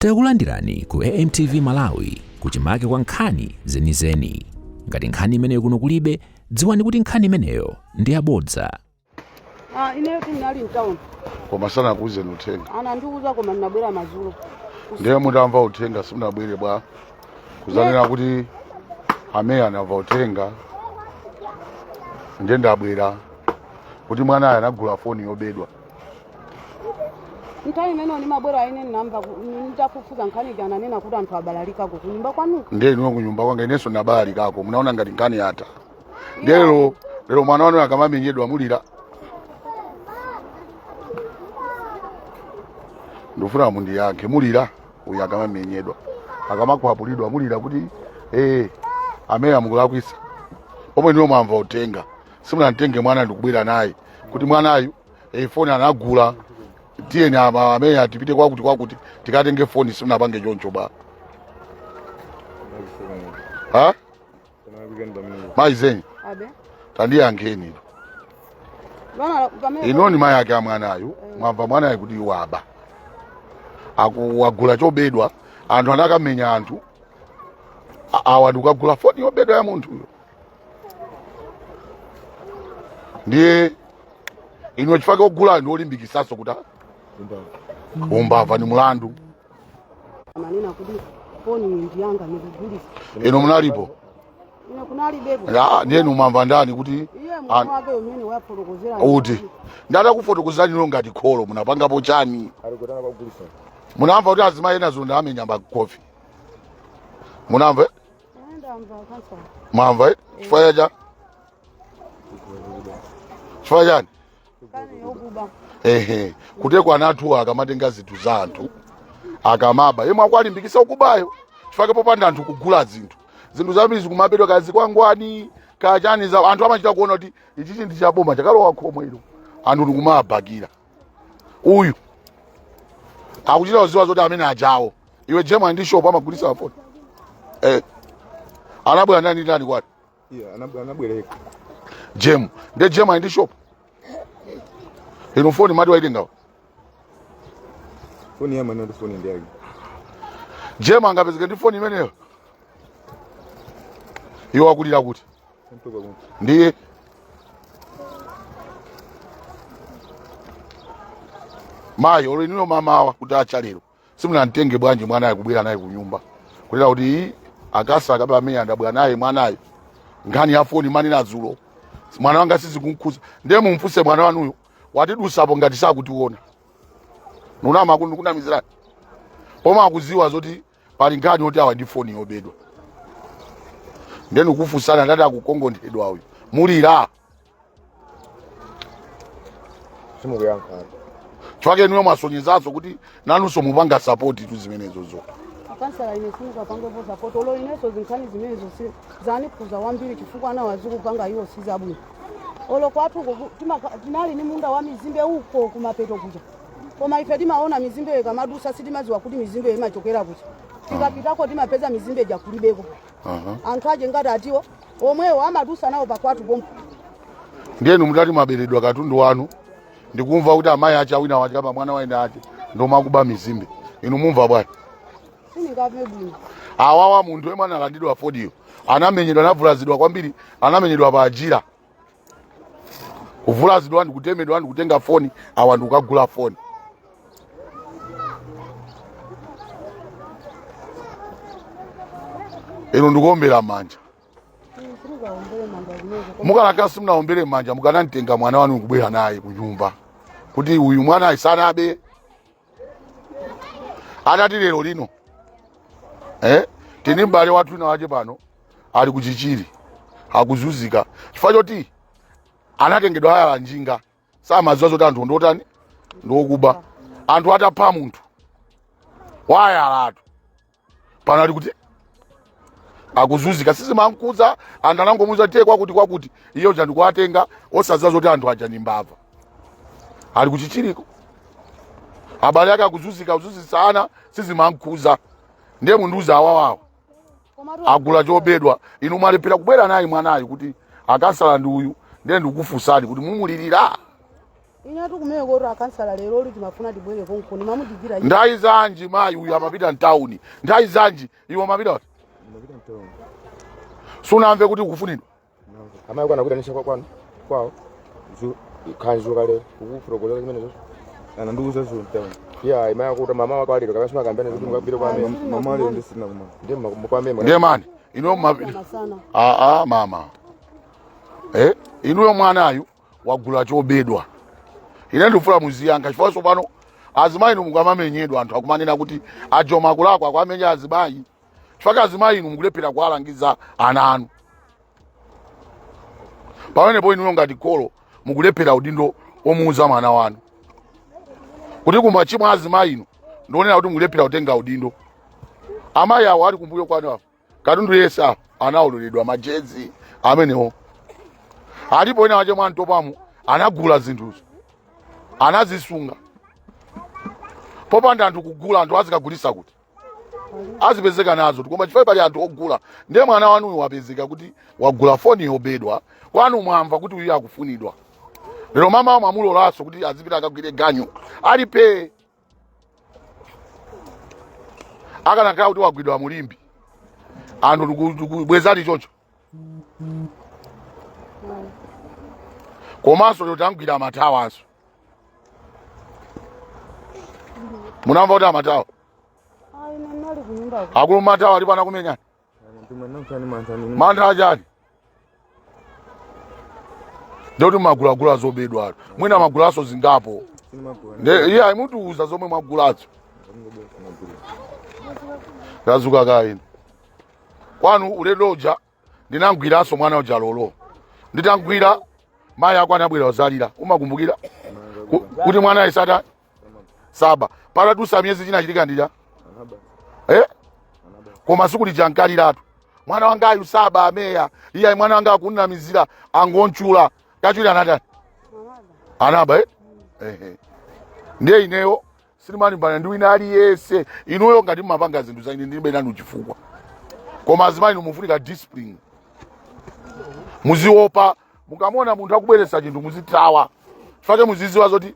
Takulandirani ku AMTV Malawi kuchimake kwa nkhani zenizeni. Ngati nkhani imeneyo kuno kulibe, dziwani kuti nkhani imeneyo ndi yabodza. Ineyo tinali mtown. Koma sana kuze nutenga. Ana ndikuza koma ndinabwera mazulu. Ndiye mutamva utenga simunabwere bwa. Kuzanena kuti ameya anava utenga. Ndiye ndabwera kuti mwana anagula foni yobedwa. Ntai imene ni mabwera ine namba nitafufuza nkhani jana nena kuti anthu abalalika ku nyumba kwanu. Ndiye niwo kunyumba kwanga ineso nabalalika ko. Munaona ngati nkhani yata. Ndiye lero mwana wanu akamamenyedwa mulira. Ndufuna mundi yake mulira uyu akamamenyedwa. Akamakwapulidwa mulira kuti ameya mukulakwisa. Omwe niwo mwamva utenga. Simunatenge mwana ndikubwera naye kuti mwanayu foni anagula tiye na ameya tipite kwakuti tikatenge foni simunapange choncho ba. Ha? Maizenyi. Abe. Tandiyankheni. Inoni mai yake amwanayu mwamva mwanayu kuti waba. Akuwagula chobedwa anthu anakamenya anthu awa ndikagula foni yobedwa ya munthu uyo. Ndiye ino chifake ogula ndi olimbikisaso kuti umbava ni mulandu. Manena kuti foni ndi yanga nikugulisa. Ino munalipo? Ino kunali bebo. Ndiye numamva ndani kuti iye mwana wake umene wafotokozera. Uti ndata kufotokozani no ngati kholo munapangapo chani? Munamva kuti azima yena zonda amenyamba kofi. Munamva? Ndamva kansa. Mwamva? Chifaya cha? Chifaya chani? Kani yokuba. Kutekwa anathu akamatenga zinthu za anthu akamaba yemwe akwalimbikisa ukubayo chifake popanda anthu kugula zinthu zambiri kumapedwa kazi kwangwani kachani za anthu amachita kuona kuti ichichi ndi chaboma chakalowa khomwe ilo anthu ndikumabakira uyu akuchita uziwa zoti amene ajawo iwe jema ndi shop amagulisa foni anabwera ndani kwati anabwereka jemu ndi jema ndi shop ino foni madi waitengawo foni ya mwana foni ndiyo jema angapezeke ndi foni imeneyo iwo wakulira kuti ndiye mayo oleniyo mamawa kuti achalero simunantenge bwanji mwanayo kubwera naye kunyumba kulera kuti akasa akaba ameya ndabwera naye mwanayo nkhani ya foni mani nazulo mwana wanga sizikunkuza ndiye mumfuse mwana wanuyo watidusapo ngati sakutiona nunama kunamizirani poma akuziwa zoti pali nkhani yoti awa ndi foni yobedwa ndeni kufusana ndati akukongondedwa uyu mulira simukuyankhana chwake niwe mwasonyezazo kuti nanunso mupanga sapoti tu zimenezo zo akansala ine simuka pangepo sapoti olo ineso zinkhani zimenezo zanikuza wambiri chifukwa ana wazikupanga iwo sizabwino olo kwathu tinali ni munda wa mizimbe uko kumapeto kuja koma ife timaona mizimbe kamadusa sitimaziwa kuti mizimbe imachokera kuja tikapitako timapeza mizimbe jakulibeko anthu aje ngati atiwo omwewo amadusa nawo pakwatu pompo ndiyenu mutati maberedwa katundu wanu ndikumva kuti amayi ache awina wati kapa mwana waenda ati ndomakuba mizimbe inu mumva bwana siningave bwino awawa munthu emwe analandidwa fodiyo anamenyedwa navulazidwa kwambiri anamenyedwa pa ajira kuvulazidwa ndikutemedwa ndikutenga foni awa ndikukagula foni ino ndikuombera manja mukalakhala simunaombere manja mukanamtenga mwana wanu kubwera naye kunyumba kuti uyu mwana ayisanabe atati lero lino tini mbale wathu ina wache pano ali kuchichiri akuzuzika chifukwa choti anatengedwa aya njinga samaziwa zoti anthu ndotani ndokuba anthu atapha munthu waya alatu pano ali kuti akuzuzika sisi mankuza anthu anangomuza tiye kwakuti iyo ndikuwatenga osaziwa zoti anthu aja ni mbava ali kuchichiriko abale yake akuzuzisana sisi mankuza ndiye munduza awawawa agula chobedwa inu mwalipira kubwera naye mwanayo kuti akasala ndi uyu ndiye ndikufusani kuti mumulirira ine tukumeko ra kansala lero liti mafuna tibwere konkoni mamudigira ndai zanji mayi uyu amapita mtauni ndai zanji iwo mapita kuti Mapita mtauni. sunamve kuti ukufunidwa Amayi kwana kutanisha kwao. Kanzu kale ukuprokoza kimene zo. Ana nduza zo mtauni. Yeah, imaya kuta mama wako aliro kakasema kambene kuti mukapita kwa mama. Mama ali ndisina kuma. Ndiye kwa mama. ndiye mani ino mapita sana mama inuyo mwanayu wagula chobedwa ine ndifuna muziyanga chifanso pano azimayi inu mukamamenyedwa anthu akumanena kuti ajoma kulako akwamenya azimayi chifaka azimayi inu mukulephera kuwalangiza ana anu pamenepo inuyo ngati kholo mukulephera udindo omuuza mwana wanu kuti kumachimwa azimayi inu ndionera kuti mukulephera kutenga udindo amayi awo ali kumbuyo kwanu apo katundu yese apo anaololedwa majezi amenewo alipo ina wache mwana topamu anagula zinthuzo anazisunga popanda anthu kugula anthu azikagulisa kuti azipezeka nazo koma chifukwa pali anthu ogula ndiye mwana wanuyu wapezeka kuti wagula foni yobedwa kwanu mwamva kuti uyu akufunidwa lero mama amamulolaso kuti azipita akagwire ganyu alipe akanakhala kuti wagwidwa mulimbi anthu tikubwezali choncho komanso lero tangwira amatawanso munamva kuti amatawa ine nali kunyumba akulu matawa alipo anakumenyani mantha achani ndikuti magulagula zobedwa alo mwina magulaso zingapo iye ayimutiuza zomwe mwagulazo yazuka kaini kwanu ulendo uja ndinangwiraso mwana uja lolo nditangwira mayi ako anabwera ozalira umakumbukira kuti mwana isata saba patadusa miyezi chinachitika ndija koma siku lijankaliratu mwana wangayu saba ameya iye mwana wanga akunamizira angonchula kachuli anatani anaba ndiye ineyo silimalimbana ndi wina aliyese inuyo ngati mmapanga zinthu zaine ndilibe nanu chifukwa koma azimayi inu mufunika discipline muziopa mukamona munthu akubweretsa chinthu muzitawa chifake muziziwa zoti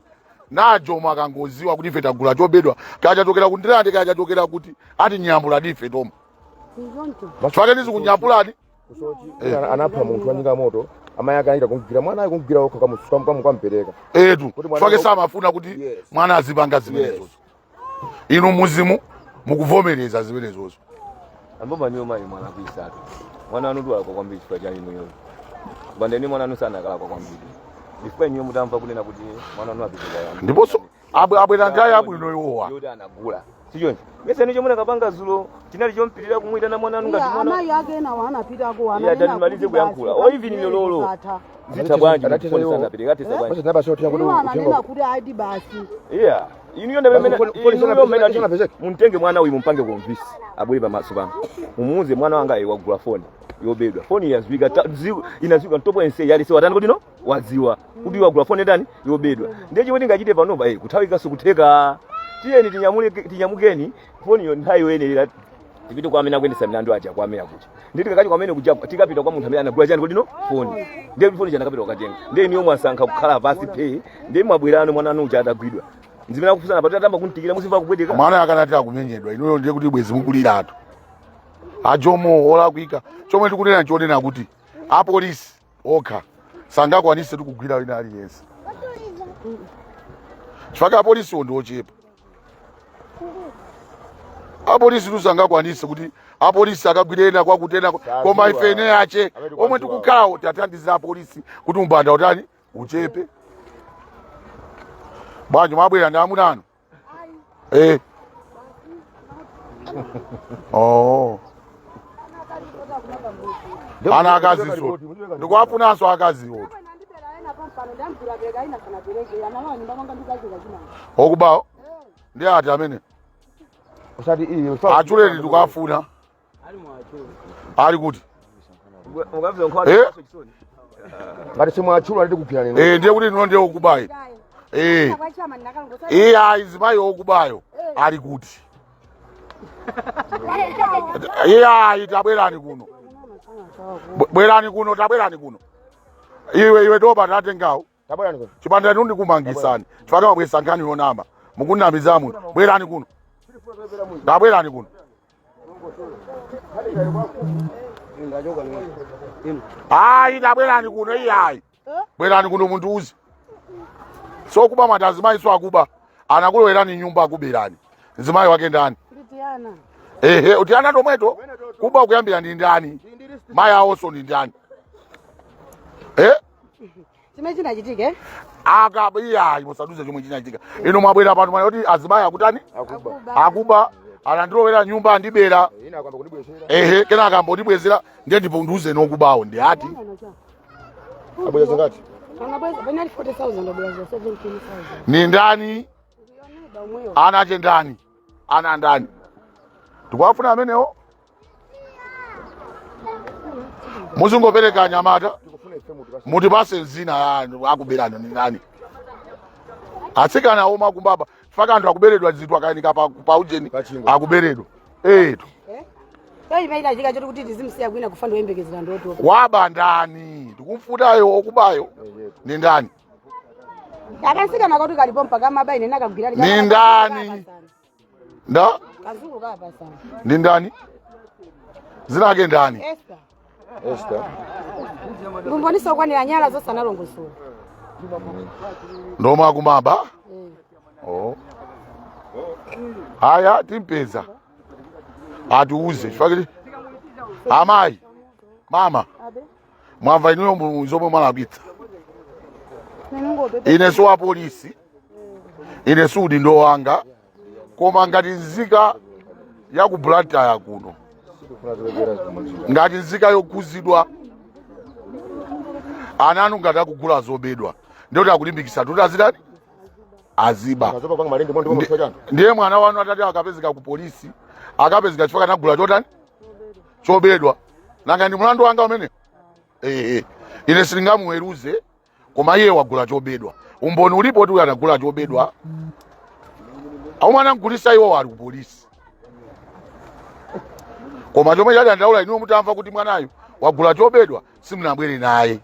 najoma akangoziwa kuti ife tagula chobedwa kachachokera kundirande kachachokera kuti ati nyambula dife toma chifake ndizikunyambulani anapha munthu wanyika moto amayi akanachita kumugwira mwana ayi kumugwira okha kamupereka etu chifake samafuna kuti mwana azipanga zimenezozo inu muzimu mukuvomereza zimenezozo ambomanyo mayi mwana kuisatu mwana anu ndwala kwa kwambiri chifukwa chani mweyo bandeni mwana anu sana akala kwa kwambiri chifukwa nyo mutamva kunena kuti mwana anu apitira yani ndiponso abwera ngayi abwino yowa yoti anagula sichonje mese nicho mwana kapanga zulo tinali chompitira kumwita na mwana anu ngati mwana amayi ake na wanapita ko ya tanimalize kuyankhula o hivi ni lolo zita bwanji mfoni sana apite kati sa bwanji naba shoti yakuti anena kuti adi basi yeah inu yonda pemene muntenge mwana uyu mumpange kumvisi abwere pamaso pano mumuuze mwana wanga wagula foni yobedwa foni yazwika inazwika ntopo ense yali se watani kuti no waziwa kuti wagula foni ndani yobedwa ndiye chikuti ngachite panopa kuthawika sikutheka tiyeni tinyamukeni foni yo nthawi yoyenera tipite kwa amene akuyendesa milandu aja kwa amene akuti nditi kakati kwa amene kuja tikapita kwa munthu amene anagula chani kuti no foni ndiye foni chana kapita ukatenga ndiye niyo mwasankha kukhala pasi pay ndiye mwabwerano mwana anu uja atagwidwa nzimene kufusana pati atamba kuntikira musimva kupweteka mwana akanati akumenyedwa inuyo ndiye kuti bwezi mukuliratu ajomo olakwika chomwe tikunena chonena kuti apolisi okha sangakwanise tikugwira wina aliyense chifaka apolisiwo ndi ochepa apolisi tusangakwanise kuti apolisi akagwirena kwakutena koma ife ene ache omwe tikukhalawo tathandizira apolisi kuti umbanda utani uchepe bwanji mwabwera ndi amuna anu ana akaziso ndikuwafunanso akaziwo okubawo ndi ati amene achuleni tikafuna ali kuti ngati simwachula ndi kugwira neno ndiye kuti ino ndiye okubayo ayi zimayi okubayo ali kuti ayi tabwerani kuno bwerani kuno tabwerani kuno iwe topa tatengawo Tabwerani kuno. Chipanda nundi kumangisani. Chifaka wabwesa nkani yonama. Mukunamiza muno. Bwerani kuno. Tabwerani kuno. Ai tabwerani kuno iyai. Bwerani kuno muntu uzi. So kuba matazimai so akuba. Anakulowerani nyumba akuberani. Nzimayi wake ndani. Tiana. Utiana ndo mweto. Kuba kuyambira ndi ndani. Maya also ndi ndani. Chimene chinachitike? Iya musaduze chomwe chinachitika. Ino mwabwera pano mwana kuti azimaya akutani? Akuba. Anandilowera nyumba andibera. Ina kwamba kundibwezera. Kena akambondibwezera ndiye ndipunduze nokubawo ndi ati. Abweza ngati? Anabweza benali 40,000 abweza 17,000. Ni ndani? Anache ndani? Ana ndani? Tukwafuna amenewo? Muzungopereka nyamata. Muti base nzina ya akuberana ni ndani? Atsikana oma kumbaba. Faka anthu akuberedwa zitwa kayanika pa ujeni akuberedwa. Toi maina jika choto kuti tizimsiya kwina kufanda oyembekezera ndoto. Waba ndani? Tikumfutayo okubayo. Ni ndani? Akasikana kuti kalipo mpaka mabaine nakagwirani. Ni ndani? Nda? Kazungu kapa sana. Ni ndani? Zinake ndani? Esther. Ngumboniso kwani anyala zosa nalongosula. Ndoma kumaba? Haya timpeza. Atuuze. Chifakiti. Amayi. Mama. Mwamva inuyo mzomwe mwalapita. Ine suwa polisi. Ine sudi ndo wanga. Koma ngati nzika ya ku Blantyre kuno. Ngati nzika yokuzidwa. Ananu ngati akugula zobedwa. Ndiyo takulimbikisa tutazidani? Aziba. Ndiye mwana wanu atati akapezeka ku polisi. Akapezeka chifaka nagula chotani? Chobedwa. Nanga ndi mulandu wanga umene? Ine silingamuweruze koma iye wagula chobedwa. Umboni ulipo tu anagula chobedwa. Aumwana mkulisa iwo wali ku polisi. Koma chomwe chali andaula iniwo mutamva kuti mwanayo wagula chobedwa simunabwere naye.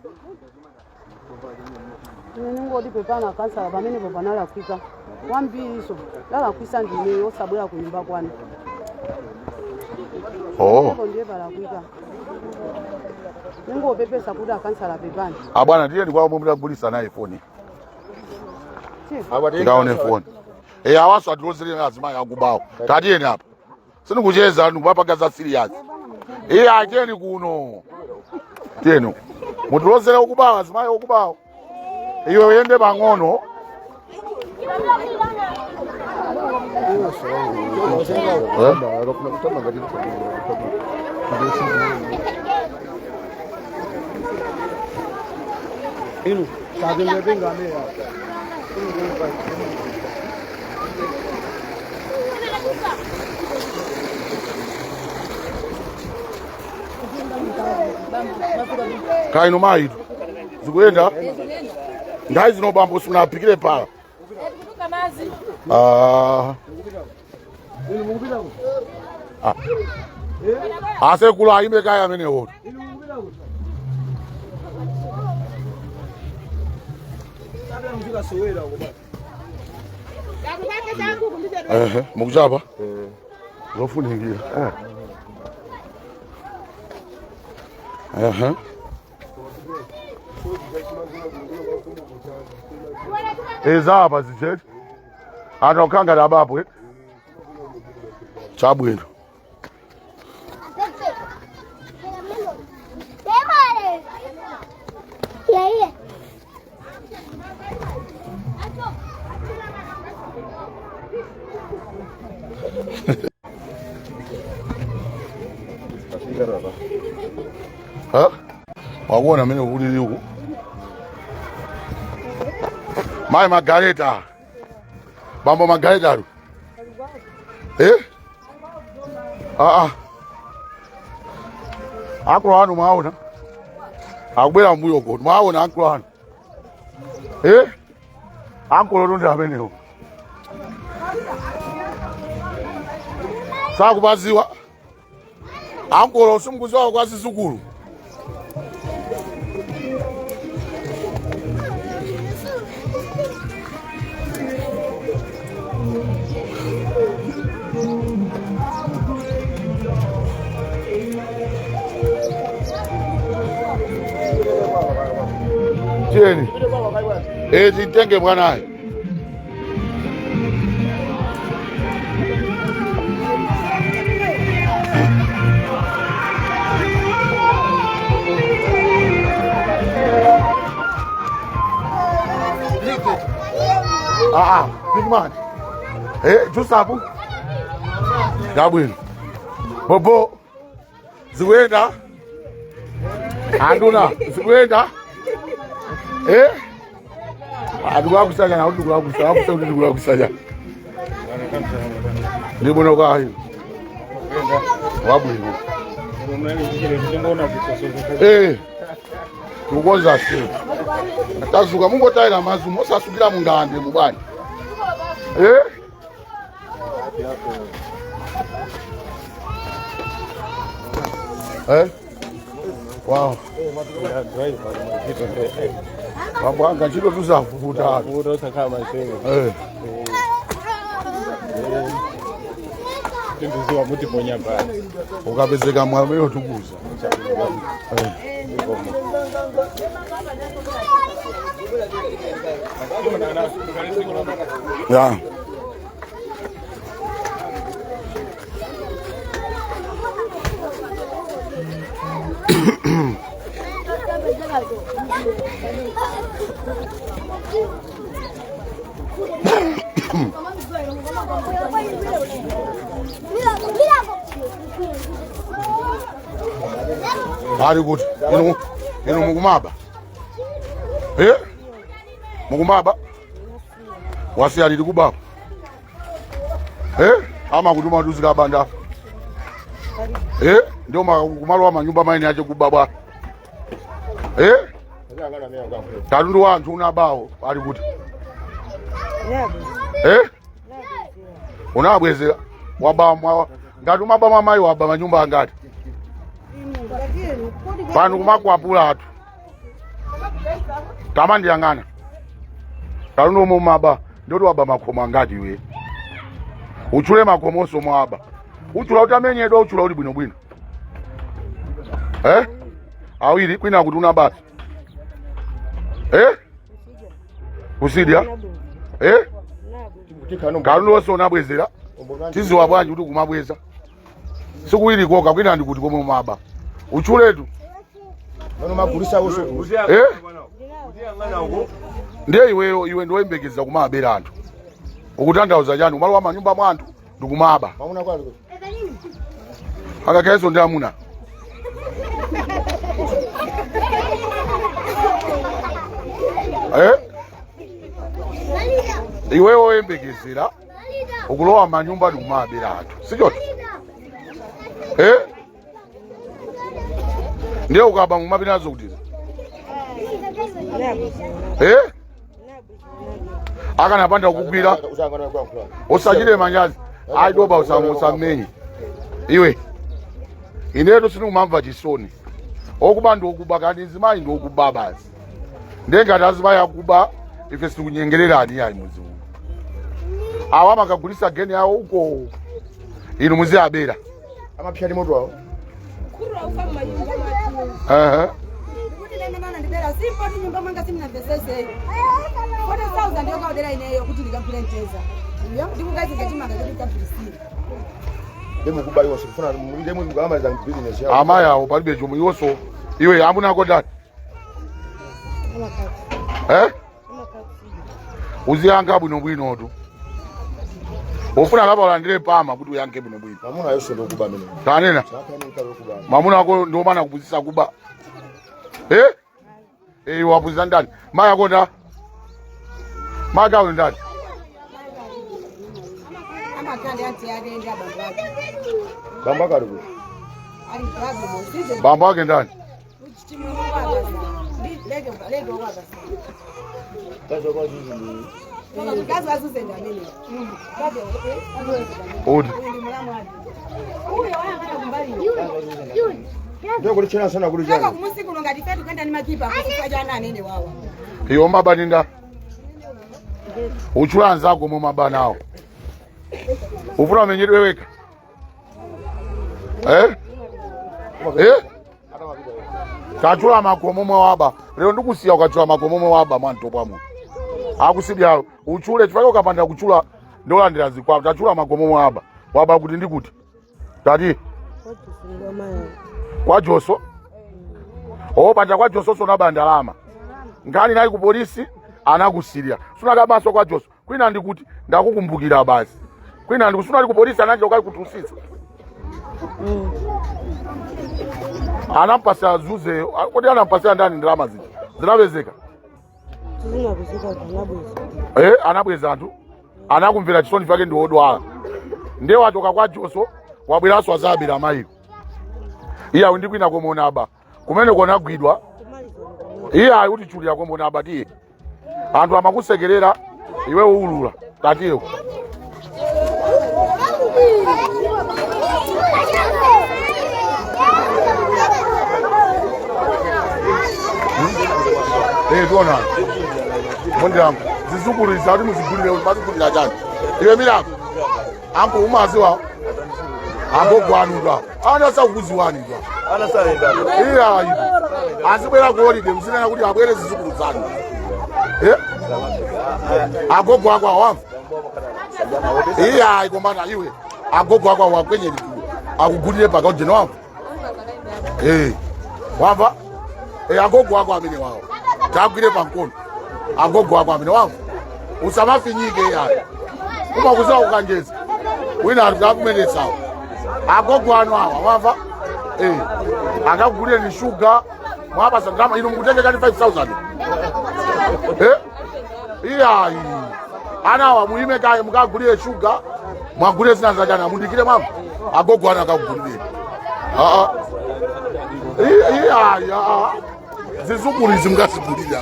Ngodi pepana kansala pamene popanala Afrika. Wambiriso lala kwisa ndine osabwera ku nyumba kwani. Ndiye pala kwika. Ngo pepesa kuti akansala pepani. Bwana ndiye ndikwa mutagulisa naye phone. Ngaone phone. Awaso adrozere lazima yakubawo. Tatiye hapa. Sinikucheza ndikupapagaza serious. Acheni kuno. Teno. Mudrozere ukubawo lazima ukubawo. Iwe yende bangono. Inu, kadang benga me ya. Kaino maidu. Zikuenda? Ndai zinobamba usunapikire pala. Ase kula imbe kaya mene wote. Mukujaba? Zofuningira. Ezaba zijet. Anokanga labapo. Chabwino. Wawona mene ulili huku. Mai Margareta. Bambo Margareta. Akulu hanu mwaona. Akubwera mbuyo ko. Mwaona akulu hanu. Akulu ndo amene huko. Sakubaziwa. Akulu simkuziwa kwa sisukulu. Tieni. Titenge mwanaye. Big man. Jusabu. Dabwin. Bobo. Ziwenda. Anduna. Ziwenda. Aduwa kusanya na aduwa kusanya. Ni bono kwa hiyo. Wabwin. Tukoza sio. Atazuka mungu taira mazumo sasukira mungande mubani. Wow. Wabwanga chilo tuzafuta. Futa usakama shengo. Ndiziwa muti ponya pale. Ukapezeka mwameo tukuza. Ya. Very good. Mugumaba. Mugumaba. Wasi alidi kubaba. Ama kutuma tuzika banda. Ndio kumalwa manyumba maini aje kubaba. Talundu wantu unabao ali kuti. Unabwezera wabamwa ngati mabama mai waba manyumba ngati. Pano kumakwapula atu. Tamandi yangana. Talundu mumaba ndio waba makoma ngati we. Uchule makomoso mwaba. Uchula utamenye do uchula uli bwino bwino. Awiri kwina kuti una basi. Kusidia? Kanulo wose unabwezera. Tizi wabwanji kuti kumabweza. Sikuwiri koka kwina ndi kuti komo maba. Uchuletu. Nono magulisa wose. Ndiye iwe ndo embekeza kumabera anthu. Ukutandauza chani umalo wa manyumba mwantu ndikumaba. Mamuna kwali. Akakeso ndi amuna. Iwewe embekezera okulowa manyumba ndikumabera anthu. Sichoti? Ndiye ukaba mumapinazo kutiza. Akana panda kugwira osachire manyazi aidoba usamumenyi iwe ineto sinu kumamva chisoni okuba ndokuba kandi zimayi ndokuba basi ndengati azimayi akuba ife sikunyengererani yayi muzi uno awa makagulisa geni yawo uko inu muzi abera amapyali moto wawo ama yawo palibe chomwe iwonso iwe amuna kodani uziyanga bwinobwinotu ufuna lapa ulandire pama kuti uyange bwinobwino mamuna yonse ndokuba mene tanena mamuna ako ndomana kupuzisa kuba wapuzisa ndani maya konda magawo ndani bamba karibu bamba wake ndani ndio kulichana sana kulijana iyo mabaninda uchulanza ko mu mabanawo ufuna menyedwe weka tachula makomo mwe waba lero ndikusiya ukachula makomo mwe waba mwantopa muno akusibya uchule chifake ukapanda kuchula ndolandira zikwapo tachula makomo mwe waba kuti ndikuti tati kwa Joso panja kwa Joso sona bandalama ngani nali ku polisi anakusiria suna kabaso kwa Joso kwina ndikuti ndakukumbukira basi kwina ndikusuna ali ku polisi ananje ukali kutusisa anampasa zuze kodi anampasa ndani ndalama ziti zinabezeka anabweza anthu anakumvera chisoni chake ndi odwala nde watoka kwa Joso wabweraso azabira mayiko iya ndikwina komona aba kumene kona gwidwa iya ayuti chulira komona aba tiye anthu amakusekerera iwe ulula tatiyo tuona mwende yangu zizukuru izati muzigulire mazigulira chani iwe milako angu umaziwa ango gwanudwa anasa kuziwani kwa anasa enda iya ibi azibwera ku holiday msinena kuti abwere zizukuru zanu agogo akwa wamva iya ikombana iwe agogo akwa wakwenye likulu akugulire paka ujeno wamva wamva agogo akwa amene wawo tagwire pankono agogo akwa amene wamva usamafinyike iya umakuziwa kukanjeza wina atakumenetsawo agogo anu awa wamva akagulire ni shuga mwapasa ndalama ino mukutengekani 5,000 iya anawa muime kaye mukagulire shuga mwagulire zina zachana mundikire mama agogo anu akagulire iya zizukulu izi mungazigulire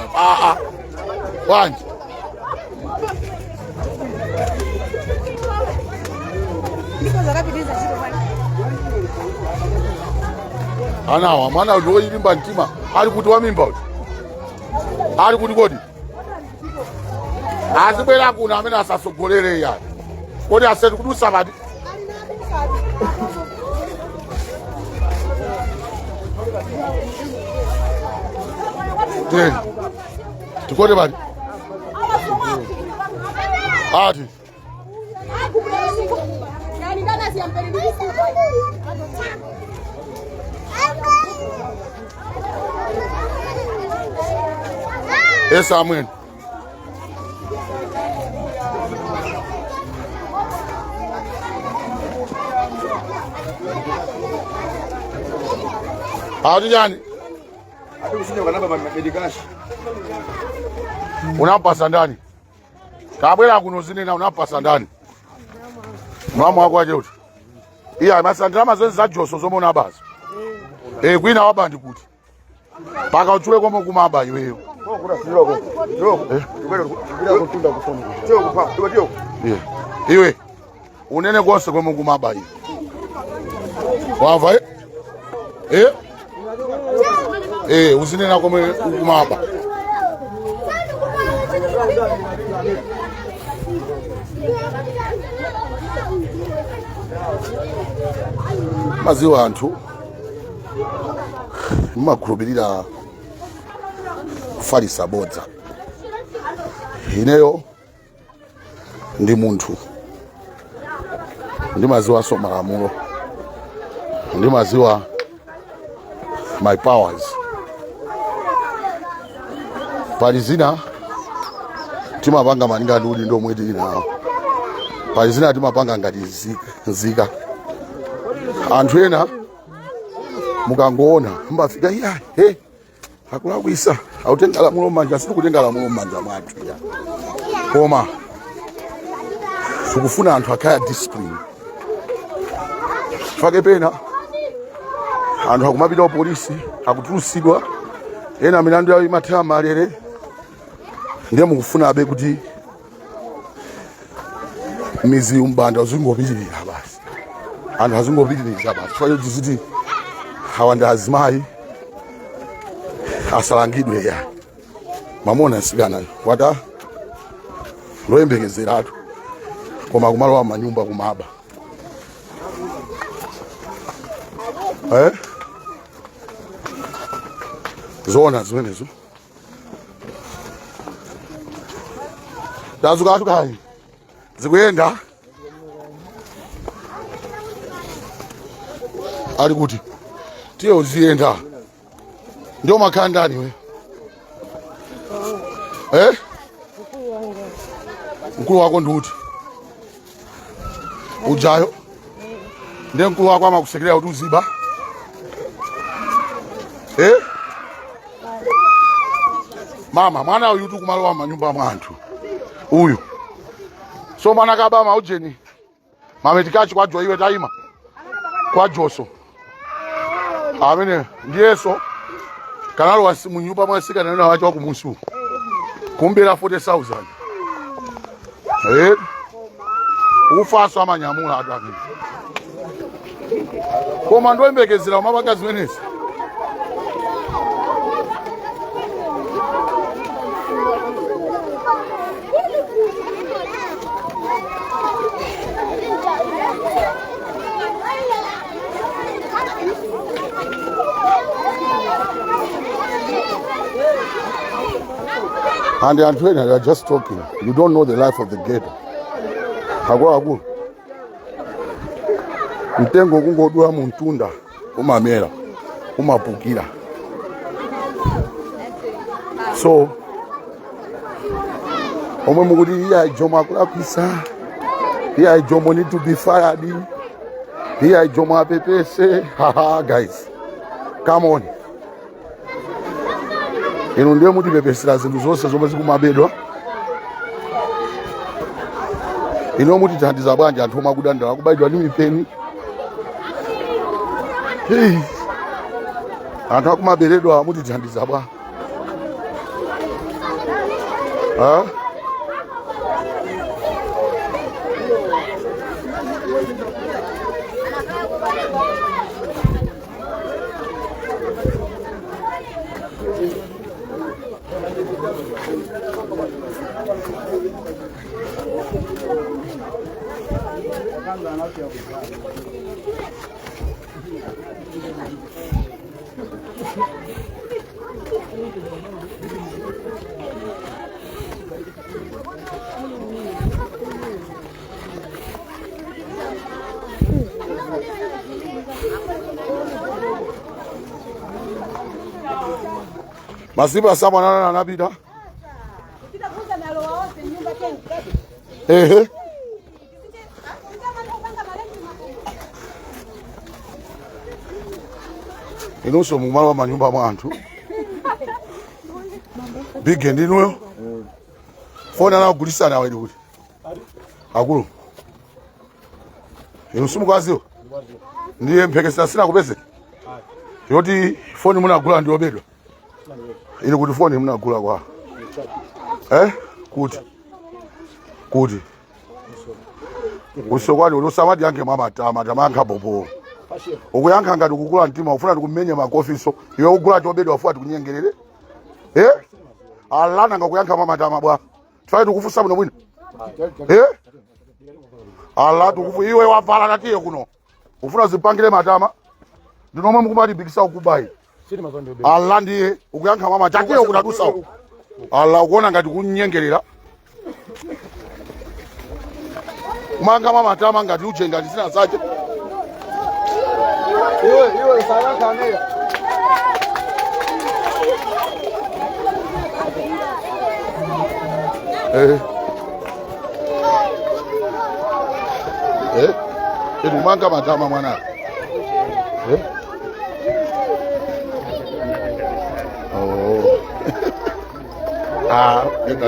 wanje anawa mwana uliimba ntima ali kuti wamimba uti ali kuti kodi azibwera kuna amene asasogolere yani kodi aseti kuti usabati teni tikode bati ati Samuel ati jani ati kusinya kanaba medikashi unapasa ndani kabwera kuno zinena unapasa ndani mama wako aje uti iya masandama zonse za Joso zomona basi kwina wabandi kuti paka uchule komo kumaba iweyo iwe unene kwose komo kumaba iwe wamva uzinena komo kumaba maziwa anthu mmakhulupirira kufarisa bodza ineyo ndi munthu ndi maziwa so malamulo ndi maziwa my powers pali zina timapanga maninga ndi udindo omwe tili nawo pali zina timapanga ngati nzika anthu ena mukangoona mbafika iya akulakwisa autenga lamulo mmanja siti kutenga lamulo mmanja mwathu ya koma sikufuna anthu akaya discipline fake pena anthu akumapita ku polisi akutulusidwa ena milandu yawo imathera malere ndiye mukufuna abe kuti mizi umbanda uzingopitirira basi anthu azingopitirira basi chifukwa choti awanda azimayi asalangidwe ya mamona nsikana wata loyembekezeratu koma kumalowa manyumba kumaba zona zimenezo dazuka tukai zikuyenda ali kuti tiye uzienda ndio makandani we mkulu wako nduti ujayo ndiye mkulu wako amakusekelera kuti uziba mama mwana uyu tu kumalowa manyumba mwantu uyu so mwana kabama ujeni mametikachi kwajo iwe taima kwajoso amene ndiyeso kanalo wasi munyumba mwasika nena wacho wakumusu kumbira 40,000 ufaso amanyamula atu akini koma ndoembekezera umapanga zimenezi and the Antoine, they are just talking. You don't know the life of the ghetto. Hago. Mtengo kungodua muntunda, umamela, umapukira. So, omemugudi here Joma kulapisa. Here Jomo need to be fired. Here Joma Pepe say, haha guys, come on. Ino ndiye muti pepesera zinthu zonse zomwe zikumabedwa. Ino muti thandiza bwanji anthu omwe akudandala akubaidwa ndi mipeni. Anthu akumaberedwa muti thandiza bwa. Masiba sama nana nabida. Inoso mumalo manyumba mwantu. Bige ndinoyo. Fona na gulisa na wedi kuti. Akulu. Inoso mukwaziyo. Ndiye mpekesa sina kupese. Yoti foni munagula ndiyo bedwa. Ili kuti foni munagula kwa. Kuti. Usokwani ulosamadi yange mama tamanga bobo. Okuyanka ngati kukula mtima ufuna tikumenya makofiso. Iwe ugula tobedwa afuwa tikunyengerere. Alana ngakuyanka mama tama bwa. Tufai tukufusa muno bwino. Allah tukufu iwe wavala natiye kuno. Ufuna zipangile matama. Ndinomwe mukubali bikisa ukubai. Allah ndiye ukuyanka mama chakile ukutadusa. Allah ukuona ngati kunyengerera. Kumanga mama tama ngati uje ngati sina sache. Iwe saraka nele. Kumanga matama mwana.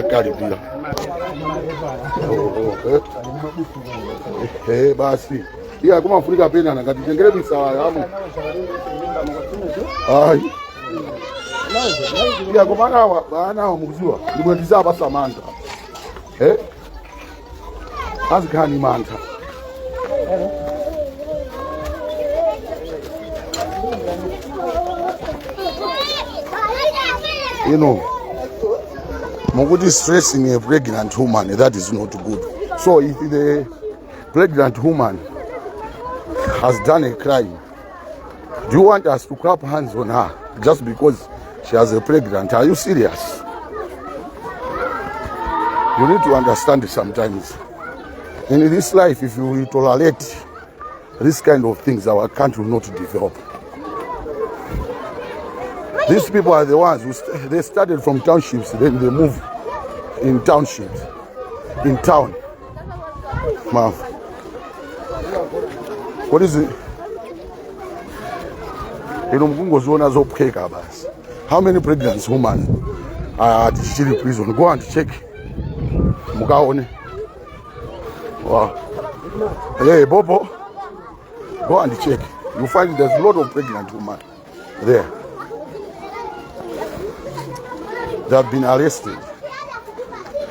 Karibia. Basi. Iya kuma Afrika pena na ngati tengere bisawa yamu. Ai. Iya kuma bana mukuziwa. Ndimwendiza basa manta. Azikani manta. You know, Mugudi stressing a pregnant woman, that is not good. So if the pregnant woman has done a crime, do you want us to clap hands on her just because She has a pregnant. Are you serious? You need to understand sometimes. In this life, if you tolerate this kind of things, our country will not develop. These people are the ones who they started from townships, then they move in townships, in town. Ma'am, what is it? How many pregnant women are at Chile prison? Go and check. Mugaone. Wow. Hey, Bobo. Go and check. You find there's a lot of pregnant women there. They have been arrested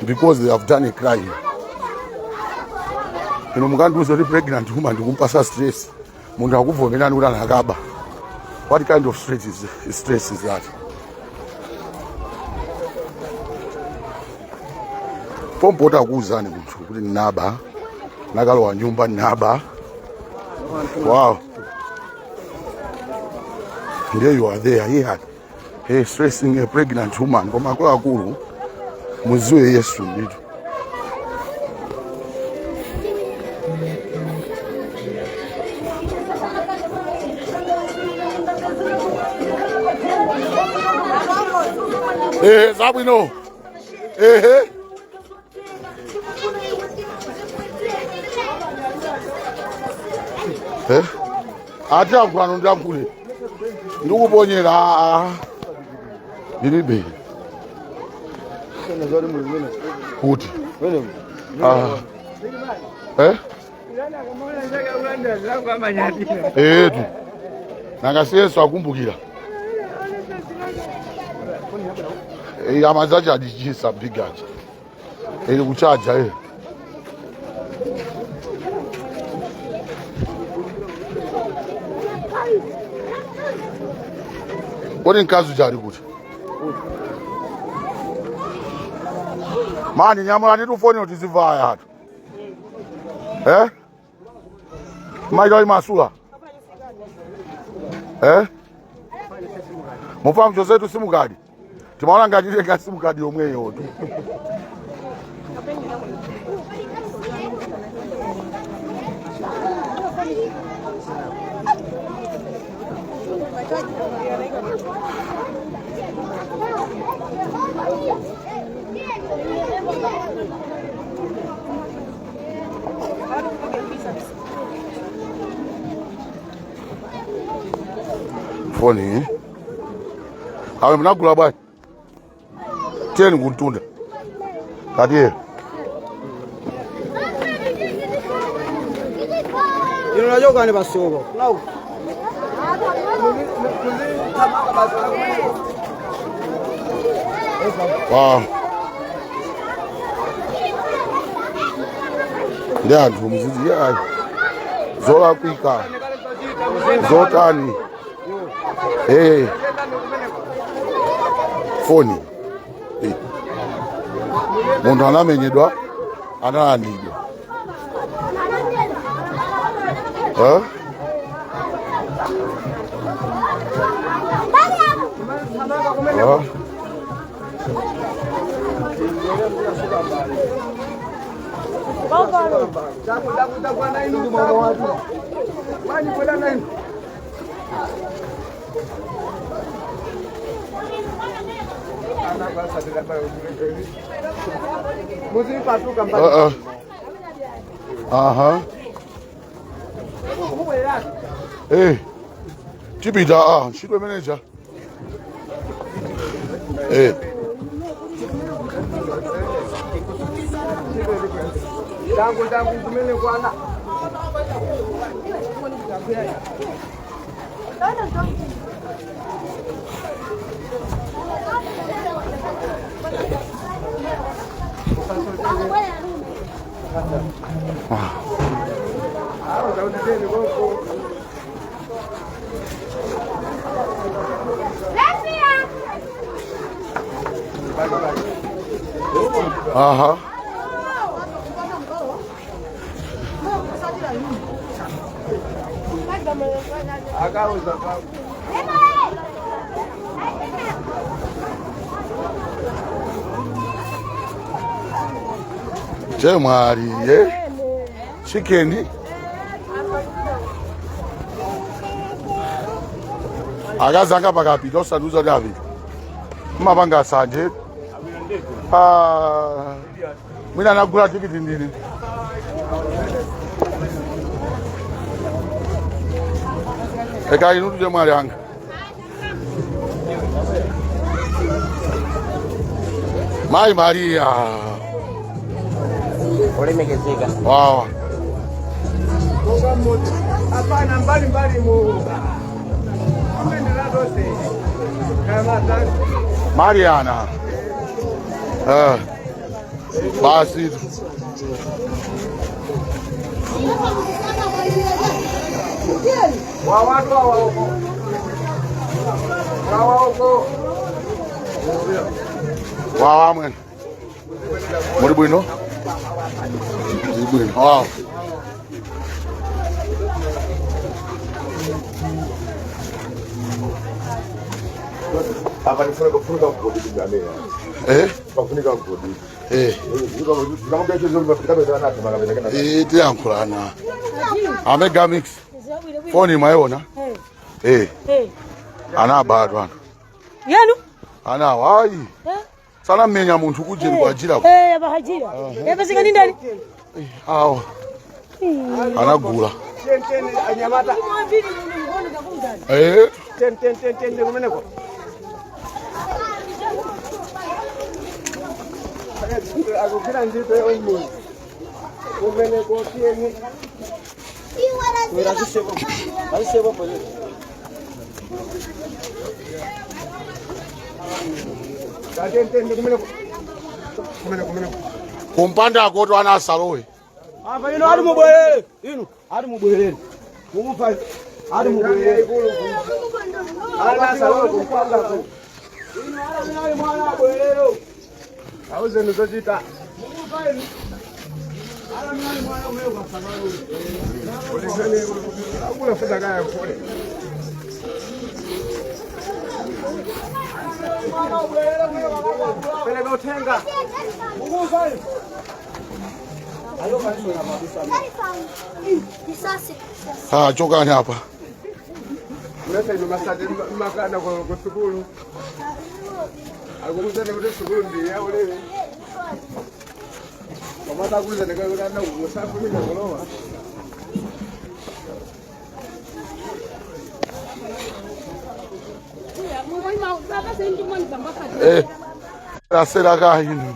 because they have done a crime. You know, Mugandu is a pregnant woman to pass stress. What kind of stress is that? Pompota kuzani mtu kuti naba nakalowa nyumba naba. Wow. There you are there here. Hey, stressing a pregnant woman. Koma kwa akulu muziwe Yesu ndicho. Eh, Zabino. Eh. Ati akwano ndakule. Ndikuponyera Dilibe. Kuti. Tu. Nangasiyeswa kumbukira. Amazaji adijisa bigaji. Kuchaja Kodi nkazi jari kuti. Mani nyamula nditufoni utizivaya hatu. Maidoi masula. Mufamu chosetu simukadi. Timaona ngati nga simukadi yomweyo tu. Foni. Awe mnagula bwana. Teni kuntunda. Kadiye. Unajua gani basoko? Nao. Wow. Ndia antu muziji ya zola kwika zotani foni muntu anamenyedwa analandidwa Chipita, shitwe manager. Dangu kumene kwana. Jemwari, chicken. Agazanga pakapita osaduza David. Mapanga sanje. Mina nagula tikiti ndini. Eka inu Jemwari anga. Mai Maria. Ole megezeka. Wow. Hapana mbali mu. Mariana. Basi. Wow, man. Muri bwino? Muri bwino. Wow. Apa nifuna kufunika mkodi jamii. Kufunika mkodi. Tiyankhulana. Amega mix. Phone maiona? Ana bado ana. Yenu? Ana wayi. Sana mmenya muntu kujeni kwa ajira. Bahajira. Yabasika ni ndani? Awo. Anagula. Ten anyamata. Ten kumeneko. Agukira nzito omu. Kumeneko tieni. Asisebo pole. Ten kumeneko. Kumpanda akoto ana asalowe. Apa ino ari mubwelele. Ino ari mubwelele. Kumufa ari mubwelele. Ana asalowe kumpanda ko. Ino ari mwana bwelelo. Auze nizojita. Ara mwana umeo kwa sababu. Ulisani akula fedha kaya pole. Pele gotenga. Mugusa. Ayo kanisa na mabisa. Chokani hapa. Unasa ino masade makana kwa sukulu. Agumuzane ule sukulu ndiye ule. Kama takuza nikaona na usafu mimi ngolowa. Asera kahini.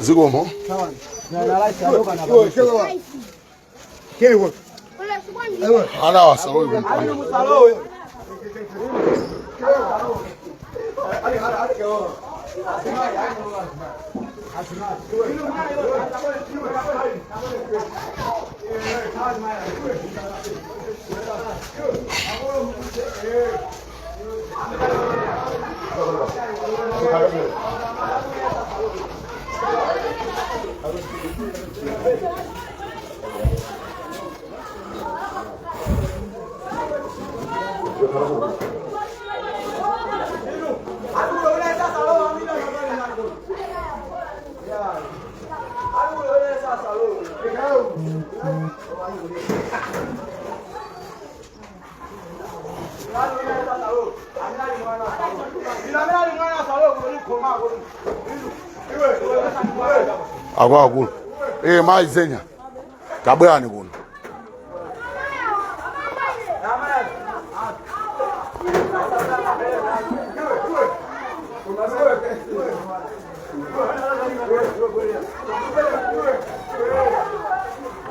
Zikomo. Ana wasalowe. Agwa maizenya. Tabwani kuno.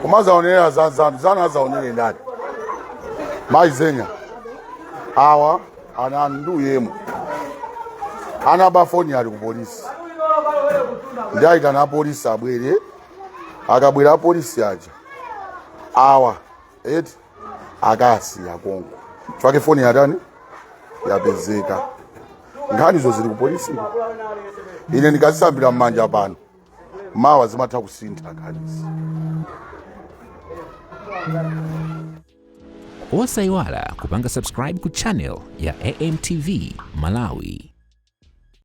Kumaza onera zana zaonere ndani. Maizenya. Awa ana ndu yemu. Ana bafoni ali ku polisi. Ndaita na polisi abwere. Akabwera polisi aja. Awa eti akasi ya Kongo. Chwake foni ya ndani yapezeka. Ngani zo zili ku polisi. Ine nikasambira mmanja pano. mawa zimatha kusintha khalisi. Osayiwala kupanga subscribe ku channel ya AMTV Malawi.